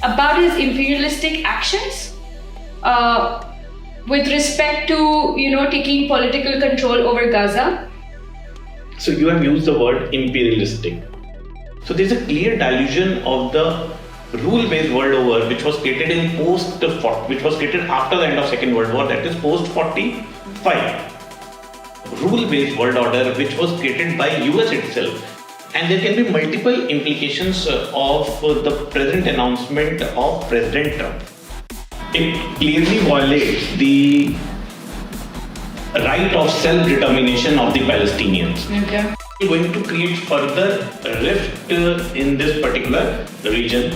about his imperialistic actions with respect to, taking political control over Gaza. So you have used the word imperialistic. So there's a clear delusion of the rule-based world order which was created after the end of Second World War, that is post-45. Rule-based world order which was created by US itself. And there can be multiple implications of the present announcement of President Trump. It clearly violates the right of self-determination of the Palestinians. Okay. We're going to create further rift in this particular region.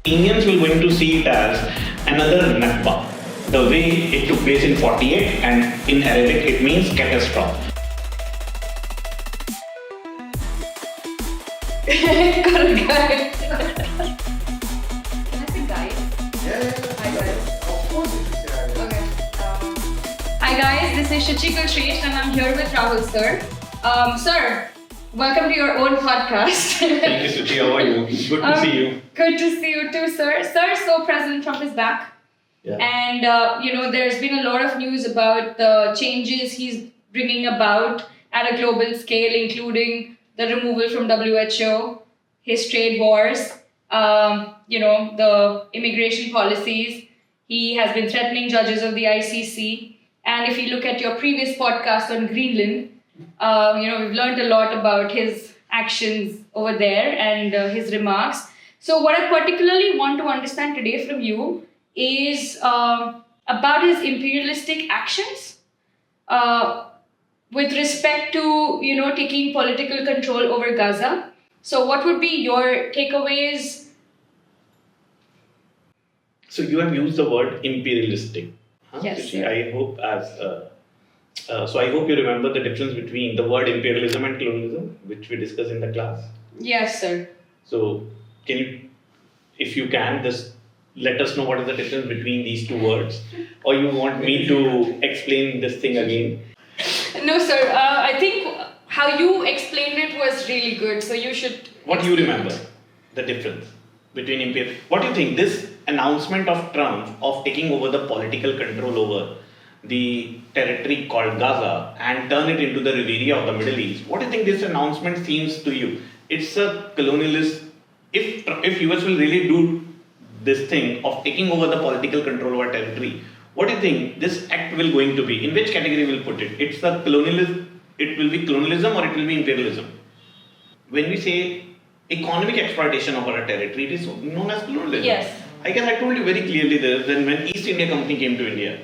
Palestinians will going to see it as another Nakba, the way it took place in 48, and in Arabic it means catastrophe. Guys. Can I say guys? Yeah. Hi guys. Of course it is. Yeah. Okay. Hi guys, this is Shachikal Shresh and I'm here with Rahul sir. Sir, welcome to your own podcast. Thank you, Suchi. How are you? Good to see you. Good to see you too, sir. Sir, so President Trump is back. Yeah. And, there's been a lot of news about the changes he's bringing about at a global scale, including the removal from WHO, his trade wars, the immigration policies. He has been threatening judges of the ICC. And if you look at your previous podcast on Greenland, we've learned a lot about his actions over there and his remarks. So what I particularly want to understand today from you is about his imperialistic actions with respect to, taking political control over Gaza. So what would be your takeaways? So you have used the word imperialistic. Huh? Yes. Suchi, I hope I hope you remember the difference between the word imperialism and colonialism, which we discussed in the class. Yes, sir. So can you, if you can, just let us know what is the difference between these two words, or you want me to explain this thing again? No, sir. I think how you explained it was really good. So you should. What do you remember? The difference between imperial. What do you think? This announcement of Trump of taking over the political control over the territory called Gaza and turn it into the Riviera of the Middle East. What do you think this announcement seems to you? It's a colonialist. If US will really do this thing of taking over the political control over territory, what do you think this act will going to be? In which category will put it? It's a colonialist. It will be colonialism or it will be imperialism. When we say economic exploitation of our territory, it is known as colonialism. Yes. I guess I told you very clearly that when East India Company came to India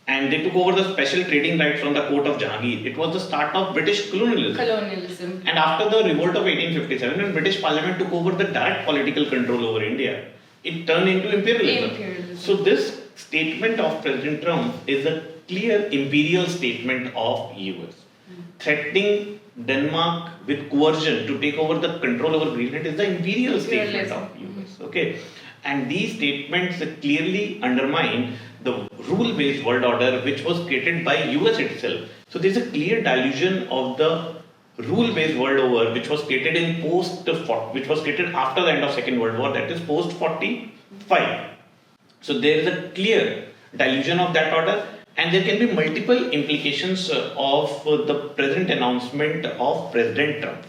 and they took over the special trading rights from the court of Jahangir, it was the start of British colonialism. And after the revolt of 1857, when British Parliament took over the direct political control over India, it turned into imperialism. So this statement of President Trump is a clear imperial statement of US. Threatening Denmark with coercion to take over the control over Greenland is the imperial statement of US. Okay. And these statements clearly undermine the rule-based world order which was created by US itself. So there's a clear delusion of the rule-based world order which was created after the end of Second World War, that is post-45. So there is a clear delusion of that order, and there can be multiple implications of the present announcement of President Trump.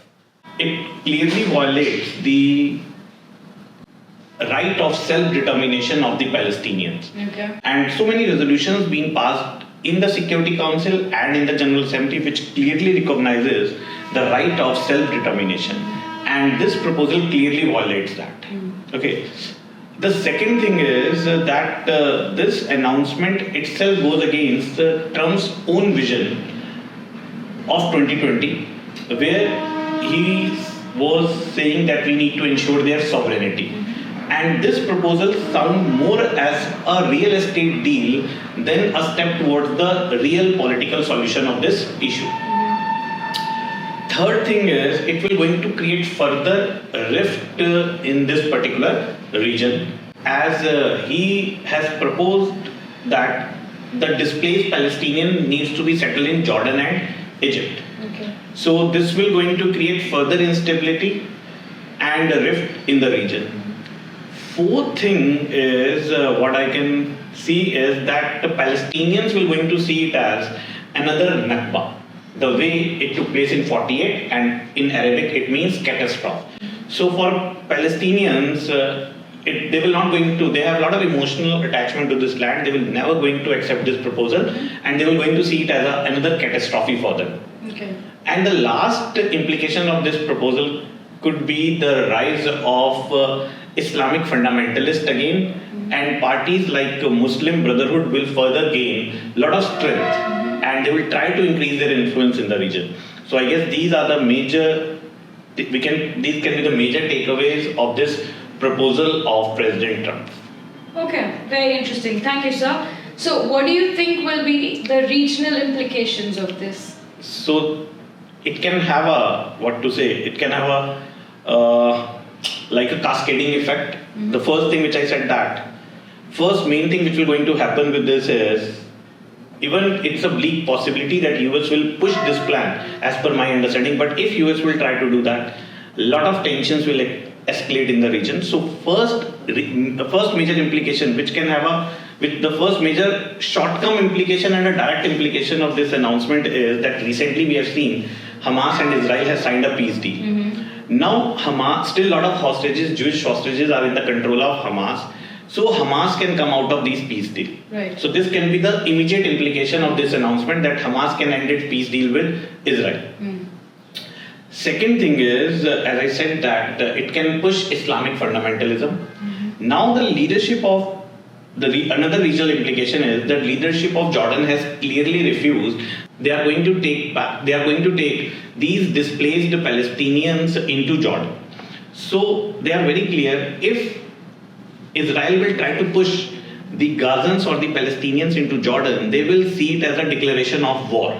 It clearly violates the right of self-determination of the Palestinians. Okay. And so many resolutions being passed in the Security Council and in the General Assembly which clearly recognizes the right of self-determination. And this proposal clearly violates that. Okay. The second thing is that this announcement itself goes against Trump's own vision of 2020, where he was saying that we need to ensure their sovereignty. And this proposal sounds more as a real estate deal than a step towards the real political solution of this issue. Third thing is, it will going to create further rift in this particular region, as he has proposed that the displaced Palestinian needs to be settled in Jordan and Egypt. Okay. So this will going to create further instability and a rift in the region. fourth thing is what I can see is that the Palestinians will going to see it as another Nakba. The way it took place in 48, and in Arabic it means catastrophe. So for Palestinians, they will not going to, they have a lot of emotional attachment to this land. They will never going to accept this proposal, and they will going to see it as another catastrophe for them. Okay. And the last implication of this proposal could be the rise of Islamic fundamentalists again, and parties like Muslim Brotherhood will further gain a lot of strength, and they will try to increase their influence in the region. So I guess these are the major, these can be the major takeaways of this proposal of President Trump. Okay, very interesting. Thank you, sir. So what do you think will be the regional implications of this? So it can have it can have like a cascading effect. The first thing which I said, that first main thing which will going to happen with this is, even it's a bleak possibility that US will push this plan as per my understanding, but if US will try to do that, a lot of tensions will escalate in the region. So the first major implication which can have the first major short-term implication and a direct implication of this announcement is that recently we have seen Hamas and Israel has signed a peace deal. Now Hamas, still a lot of hostages, Jewish hostages are in the control of Hamas. So Hamas can come out of these peace deal. Right. So this can be the immediate implication of this announcement, that Hamas can end its peace deal with Israel. Second thing is, as I said, that it can push Islamic fundamentalism. Now the leadership of another regional implication is that leadership of Jordan has clearly refused. They are going to take these displaced Palestinians into Jordan. So they are very clear, if Israel will try to push the Gazans or the Palestinians into Jordan, they will see it as a declaration of war.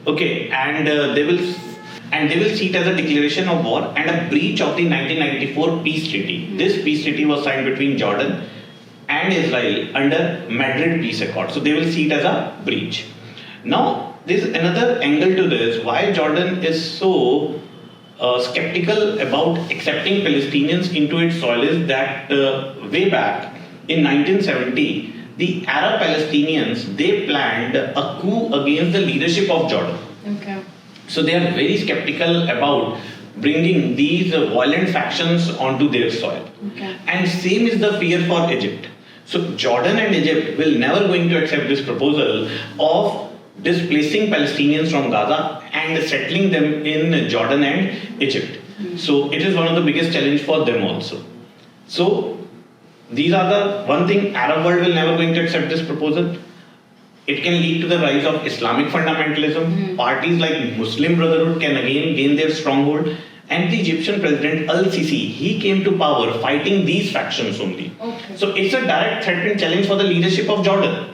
Okay, and they will see it as a declaration of war and a breach of the 1994 peace treaty. This peace treaty was signed between Jordan and Israel under Madrid Peace Accord. So they will see it as a breach. Now, there's another angle to this. Why Jordan is so skeptical about accepting Palestinians into its soil is that way back in 1970, the Arab Palestinians, they planned a coup against the leadership of Jordan. Okay. So they are very skeptical about bringing these violent factions onto their soil. Okay. And same is the fear for Egypt. So Jordan and Egypt will never going to accept this proposal of displacing Palestinians from Gaza and settling them in Jordan and Egypt. So it is one of the biggest challenge for them also. So these are the one thing, Arab world will never going to accept this proposal. It can lead to the rise of Islamic fundamentalism. Parties like Muslim Brotherhood can again gain their stronghold. And the Egyptian president Al-Sisi, he came to power fighting these factions only. Okay. So it's a direct threat and challenge for the leadership of Jordan.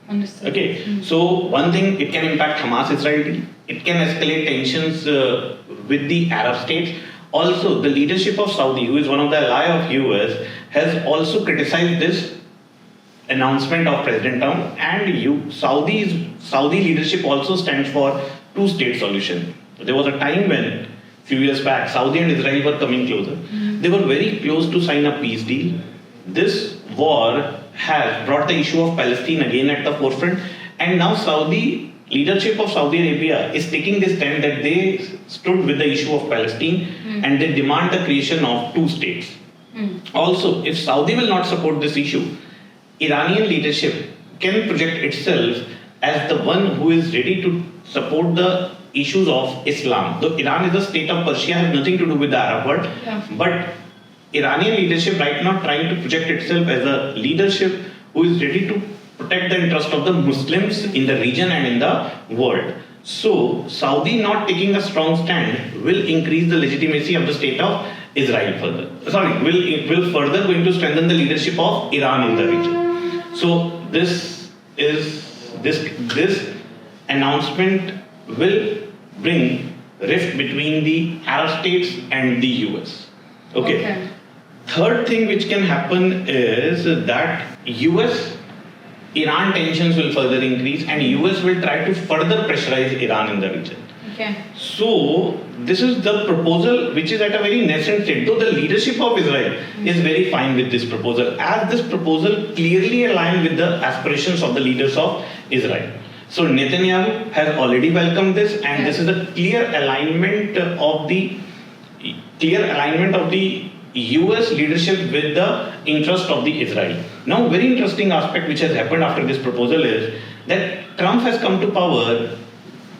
Understood. Okay, so one thing, it can impact Hamas-Israel deal. It can escalate tensions with the Arab states. Also, the leadership of Saudi, who is one of the ally of US, has also criticized this announcement of President Trump. And Saudi leadership also stands for two-state solution. There was a time when, few years back, Saudi and Israel were coming closer. They were very close to sign a peace deal. This war has brought the issue of Palestine again at the forefront, and now leadership of Saudi Arabia is taking this stand that they stood with the issue of Palestine and they demand the creation of two states. Also, if Saudi will not support this issue, Iranian leadership can project itself as the one who is ready to support the issues of Islam. Though Iran is a state of Persia, has nothing to do with the Arab world, but Iranian leadership right now trying to project itself as a leadership who is ready to protect the interest of the Muslims in the region and in the world. So Saudi not taking a strong stand will increase the legitimacy of the state of Israel further. Will further going to strengthen the leadership of Iran in the region. So this announcement will bring rift between the Arab states and the US. Okay. Third thing which can happen is that US-Iran tensions will further increase and US will try to further pressurize Iran in the region. Okay. So this is the proposal which is at a very nascent state. Though the leadership of Israel is very fine with this proposal, as this proposal clearly aligned with the aspirations of the leaders of Israel. So Netanyahu has already welcomed this, and this is a clear alignment of the US leadership with the interest of the Israel. Now, very interesting aspect which has happened after this proposal is that Trump has come to power,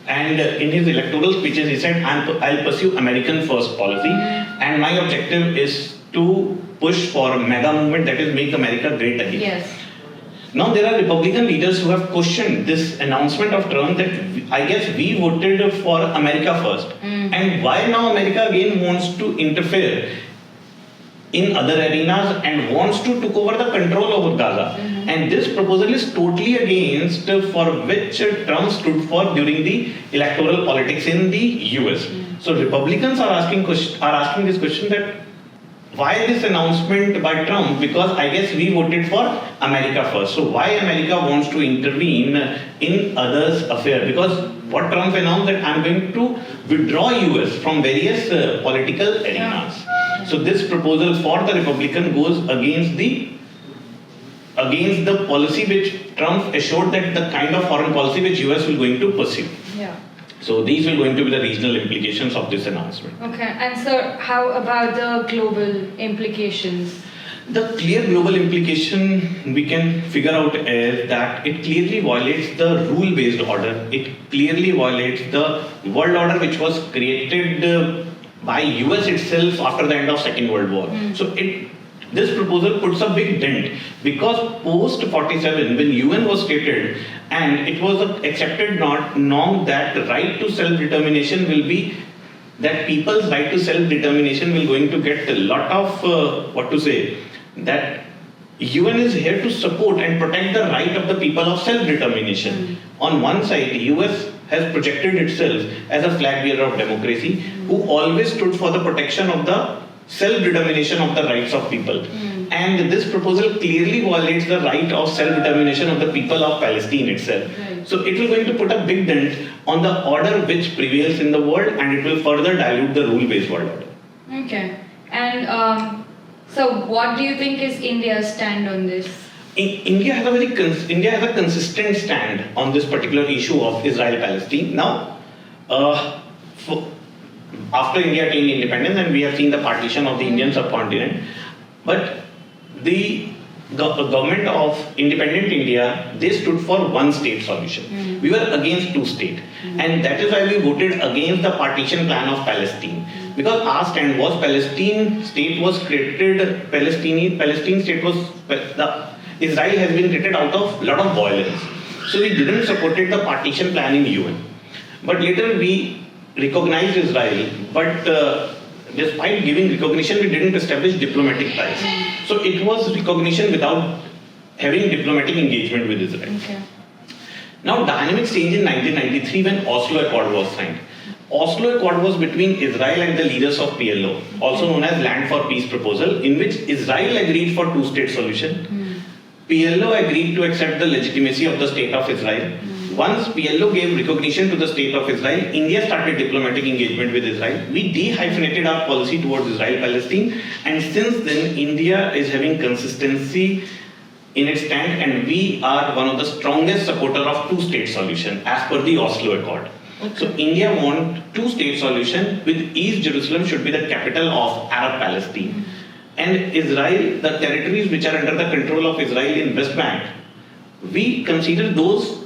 and in his electoral speeches he said, I'll pursue American first policy, and my objective is to push for a mega movement, that is make America great again. Yes. Now there are Republican leaders who have questioned this announcement of Trump that I guess we voted for America first, and why now America again wants to interfere in other arenas and wants to take over the control over Gaza. And this proposal is totally against for which Trump stood for during the electoral politics in the US. So Republicans are asking this question that why this announcement by Trump? Because I guess we voted for America first. So why America wants to intervene in others' affairs? Because what Trump announced that I'm going to withdraw US from various political arenas. So this proposal for the Republican goes against the policy which Trump assured that the kind of foreign policy which US will going to pursue. Yeah. So these will going to be the regional implications of this announcement. Okay, and so how about the global implications? The clear global implication we can figure out is that it clearly violates the rule-based order. It clearly violates the world order which was created by US itself after the end of Second World War. So this proposal puts a big dent, because post 47 when UN was stated and it was accepted norm that right to self-determination will be that people's right to self-determination will going to get a lot of that UN is here to support and protect the right of the people of self-determination. On one side, US has projected itself as a flag bearer of democracy who always stood for the protection of the self-determination of the rights of people. And this proposal clearly violates the right of self-determination of the people of Palestine itself. Right. So it will going to put a big dent on the order which prevails in the world, and it will further dilute the rule-based world order. Okay. And so what do you think is India's stand on this? India has a consistent stand on this particular issue of Israel-Palestine. Now, after India attained independence, and we have seen the partition of the Indian subcontinent, but the government of independent India, they stood for one state solution. We were against two state, and that is why we voted against the partition plan of Palestine. Because our stand was Palestine state was created, Palestine state was, Israel has been created out of lot of violence. So we didn't supported the partition plan in UN. But later we recognized Israel, but despite giving recognition, we didn't establish diplomatic ties. So it was recognition without having diplomatic engagement with Israel. Okay. Now dynamics changed in 1993 when Oslo Accord was signed. Oslo Accord was between Israel and the leaders of PLO, also known as Land for Peace proposal, in which Israel agreed for two-state solution. PLO agreed to accept the legitimacy of the state of Israel. Once PLO gave recognition to the state of Israel, India started diplomatic engagement with Israel. We de-hyphenated our policy towards Israel-Palestine, and since then India is having consistency in its stand, and we are one of the strongest supporter of two-state solution as per the Oslo Accord. Okay. So India wants two-state solution with East Jerusalem should be the capital of Arab Palestine. And Israel, the territories which are under the control of Israel in West Bank, we consider those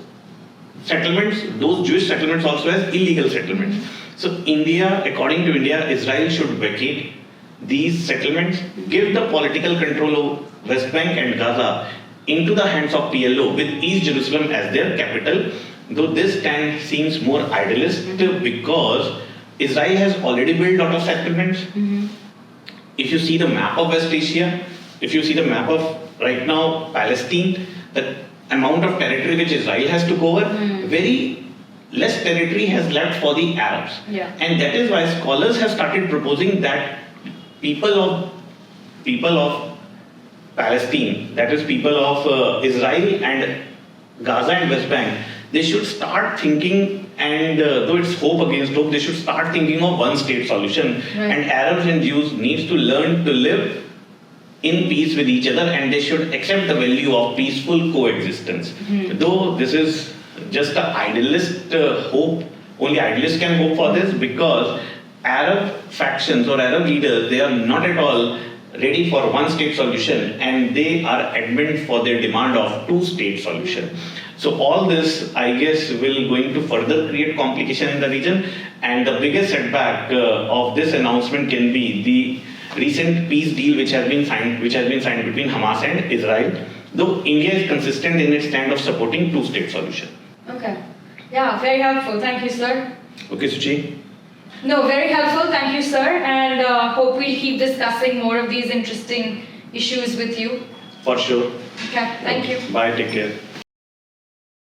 settlements, those Jewish settlements also as illegal settlements. So India, according to India, Israel should vacate these settlements, give the political control of West Bank and Gaza into the hands of PLO with East Jerusalem as their capital. Though this stand seems more idealist because Israel has already built a lot of settlements. If you see the map of West Asia, if you see the map of right now Palestine, the amount of territory which Israel has took over, very less territory has left for the Arabs. Yeah. And that is why scholars have started proposing that people of Palestine, that is people of Israel and Gaza and West Bank, they should start thinking, and though it's hope against hope, they should start thinking of one state solution. Right. And Arabs and Jews needs to learn to live in peace with each other, and they should accept the value of peaceful coexistence. Though this is just an idealist hope, only idealists can hope for this, because Arab factions or Arab leaders, they are not at all ready for one state solution, and they are adamant for their demand of two-state solution. So all this, I guess, will going to further create complication in the region, and the biggest setback of this announcement can be the recent peace deal which has been signed between Hamas and Israel, though India is consistent in its stand of supporting two-state solution. Okay. Yeah, very helpful. Thank you, sir. Okay, Suchi? No, very helpful. Thank you, sir. And hope we'll keep discussing more of these interesting issues with you. For sure. Okay, thank you. Bye, take care.